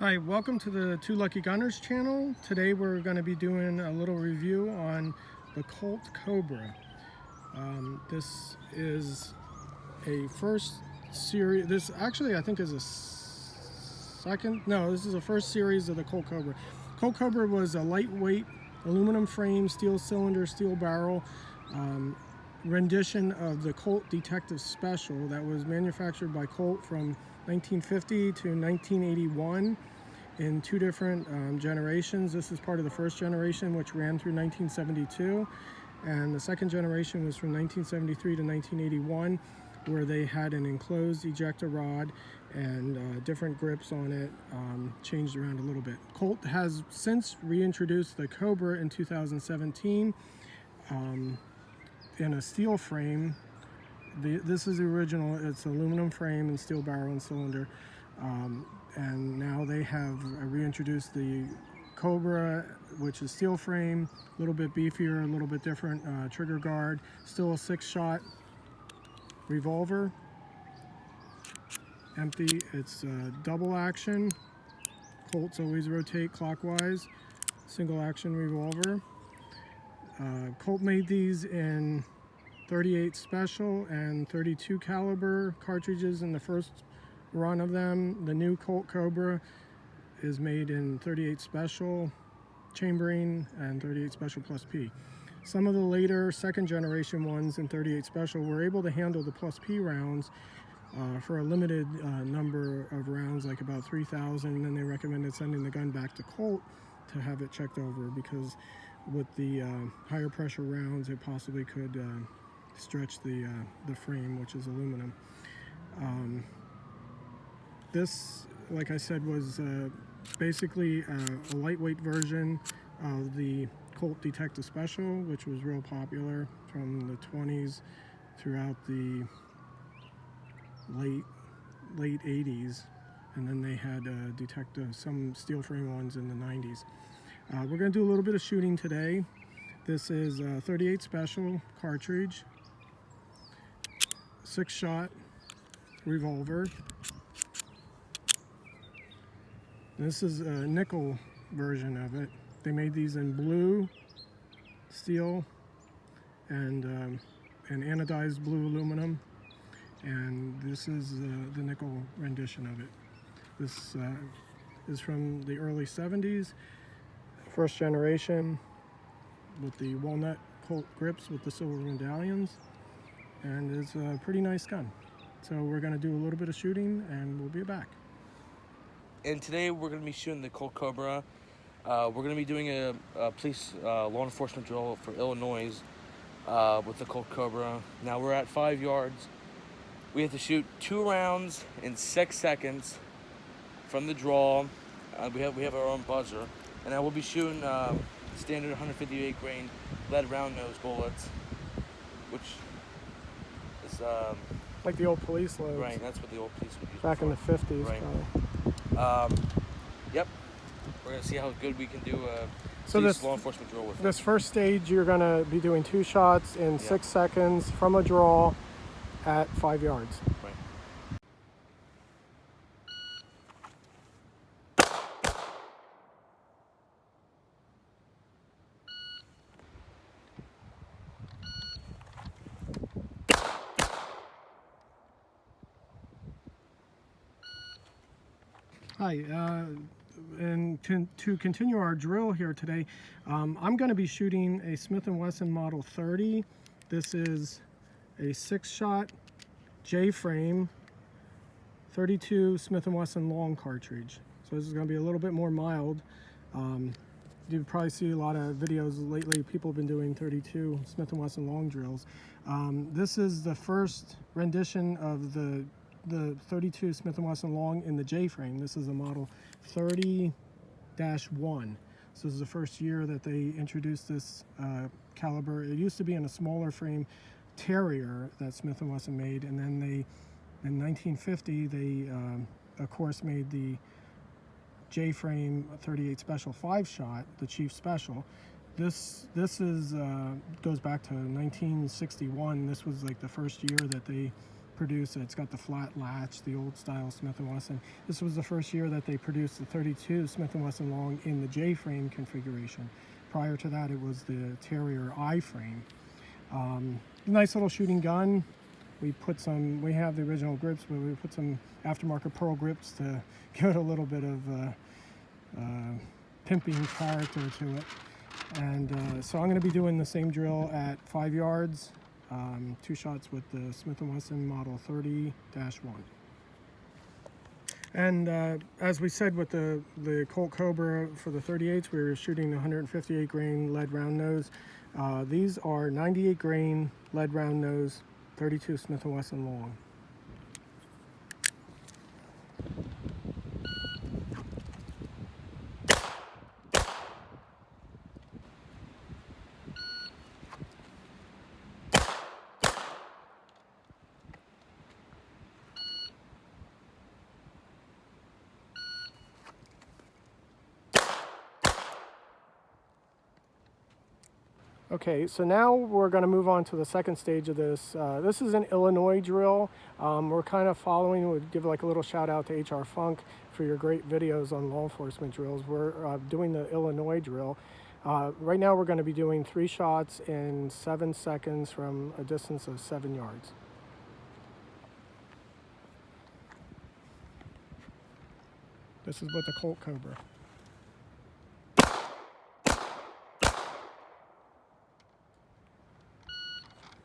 Hi, welcome to the Two Lucky Gunners channel. Today we're going to be doing a little review on the Colt Cobra. This is a first series. This actually I think is a second. No, this is the first series of the Colt Cobra. Colt Cobra was a lightweight aluminum frame, steel cylinder, steel barrel rendition of the Colt Detective Special that was manufactured by Colt from 1950 to 1981 in two different generations. This is part of the first generation, which ran through 1972, and the second generation was from 1973 to 1981, where they had an enclosed ejector rod and different grips on it, changed around a little bit. Colt has since reintroduced the Cobra in 2017 in a steel frame. This is the original. It's aluminum frame and steel barrel and cylinder, and now they have reintroduced the Cobra, which is steel frame, a little bit beefier, a little bit different trigger guard, still a 6-shot revolver, empty. It's double action. Colts always rotate clockwise. Single action revolver. Colt made these in 38 special and 32 caliber cartridges in the first run of them. The new Colt Cobra is made in 38 special chambering and 38 special plus P. Some of the later second generation ones in 38 special were able to handle the plus P rounds for a limited number of rounds, like about 3,000, and then they recommended sending the gun back to Colt to have it checked over, because with the higher pressure rounds it possibly could stretch the frame, which is aluminum. This, like I said, was basically a lightweight version of the Colt Detective Special, which was real popular from the 20s throughout the late 80s, and then they had some steel frame ones in the 90s. We're going to do a little bit of shooting today. This is a 38 special cartridge, 6-shot revolver. This is a nickel version of it. They made these in blue, steel, and anodized blue aluminum. And this is the nickel rendition of it. This is from the early 70s, first generation, with the walnut Colt grips with the silver medallions, and it's a pretty nice gun. So we're going to do a little bit of shooting and we'll be back. And today we're going to be shooting the Colt Cobra. We're going to be doing a police law enforcement drill for Illinois with the Colt Cobra. Now we're at 5 yards. We have to shoot 2 rounds in 6 seconds from the draw. We have our own buzzer, and I will be shooting standard 158 grain lead round nose bullets, which is like the old police loads. Right, that's what the old police would use back before. in the 50s. Right. Yep. We're gonna see how good we can do so this law enforcement drill with this first stage. You're gonna be doing 2 shots in 6 seconds from a draw at 5 yards. Right. Hi, and to continue our drill here today, I'm going to be shooting a Smith & Wesson Model 30. This is a 6-shot J-frame 32 Smith & Wesson long cartridge. So this is going to be a little bit more mild. You probably see a lot of videos lately. People have been doing 32 Smith & Wesson long drills. This is the first rendition of the 32 Smith & Wesson long in the J-frame. This is a model 30-1. So this is the first year that they introduced this caliber. It used to be in a smaller frame Terrier that Smith & Wesson made, and then they, in 1950, they of course made the J-frame 38 special 5-shot, the Chief Special. This is goes back to 1961. This was like the first year that they produce it. It's got the flat latch, the old style Smith & Wesson. This was the first year that they produced the 32 Smith & Wesson long in the J-frame configuration. Prior to that, it was the Terrier I-frame. Nice little shooting gun. We have the original grips, but we put some aftermarket pearl grips to give it a little bit of pimping character to it. And so I'm going to be doing the same drill at 5 yards, 2 shots with the Smith & Wesson Model 30-1. And as we said with the Colt Cobra for the 38s, we were shooting 158 grain lead round nose. These are 98 grain lead round nose, 32 Smith & Wesson long. Okay, so now we're going to move on to the second stage of this. This is an Illinois drill. We're kind of following, we'd give like a little shout out to HR Funk for your great videos on law enforcement drills. We're doing the Illinois drill. Right now we're going to be doing 3 shots in 7 seconds from a distance of 7 yards. This is with the Colt Cobra.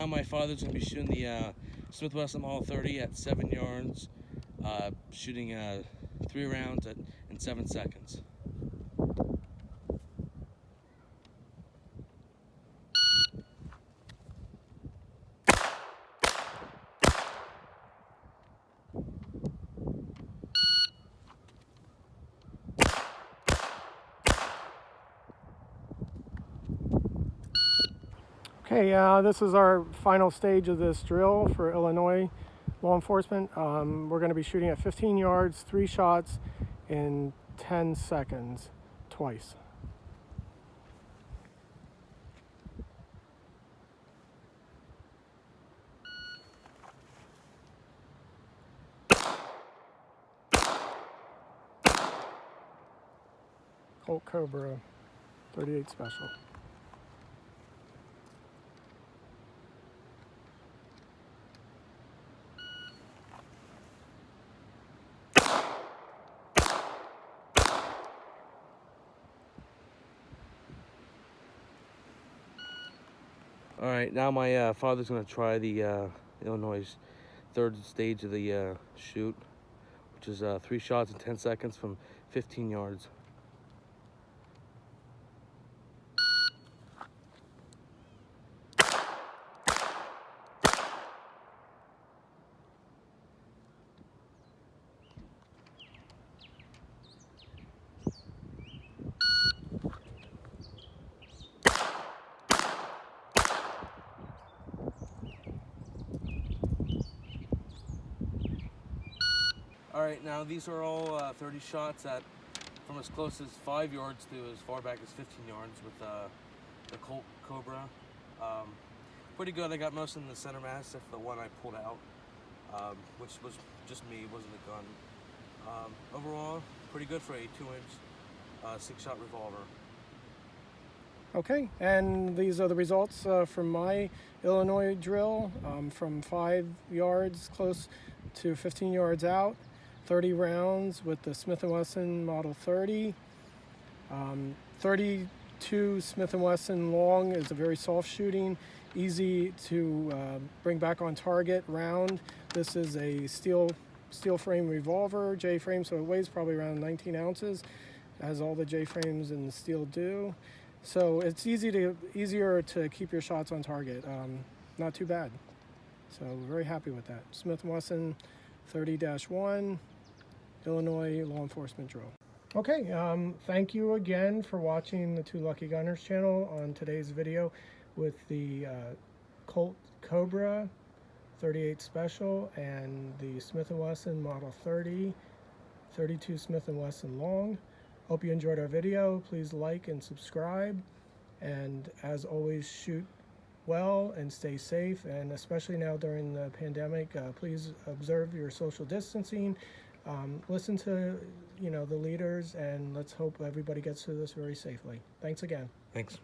Now my father's going to be shooting the Smith & Wesson Model 30 at 7 yards, shooting 3 rounds in 7 seconds. Okay, this is our final stage of this drill for Illinois law enforcement. We're going to be shooting at 15 yards, 3 shots in 10 seconds, twice. Colt Cobra 38 Special. All right, now my father's going to try the Illinois third stage of the shoot, which is 3 shots in 10 seconds from 15 yards. All right, now these are all 30 shots from as close as 5 yards to as far back as 15 yards with the Colt Cobra. Pretty good. I got most in the center mass, except the one I pulled out, which was just me, wasn't a gun. Overall, pretty good for a 2-inch 6-shot revolver. Okay, and these are the results from my Illinois drill, from 5 yards close to 15 yards out. 30 rounds with the Smith & Wesson Model 30. 32 Smith & Wesson long is a very soft shooting, easy to bring back on target round. This is a steel frame revolver, J frame, so it weighs probably around 19 ounces, as all the J frames in the steel do. So it's easier to keep your shots on target. Not too bad. So we're very happy with that. Smith & Wesson 30-1 Illinois law enforcement drill. Okay, thank you again for watching the Two Lucky Gunners channel on today's video with the Colt Cobra 38 Special and the Smith & Wesson Model 30, 32 Smith & Wesson long. Hope you enjoyed our video. Please like and subscribe. And as always, shoot well and stay safe, and especially now during the pandemic, please observe your social distancing. Listen to the leaders, and let's hope everybody gets through this very safely. Thanks again. Thanks.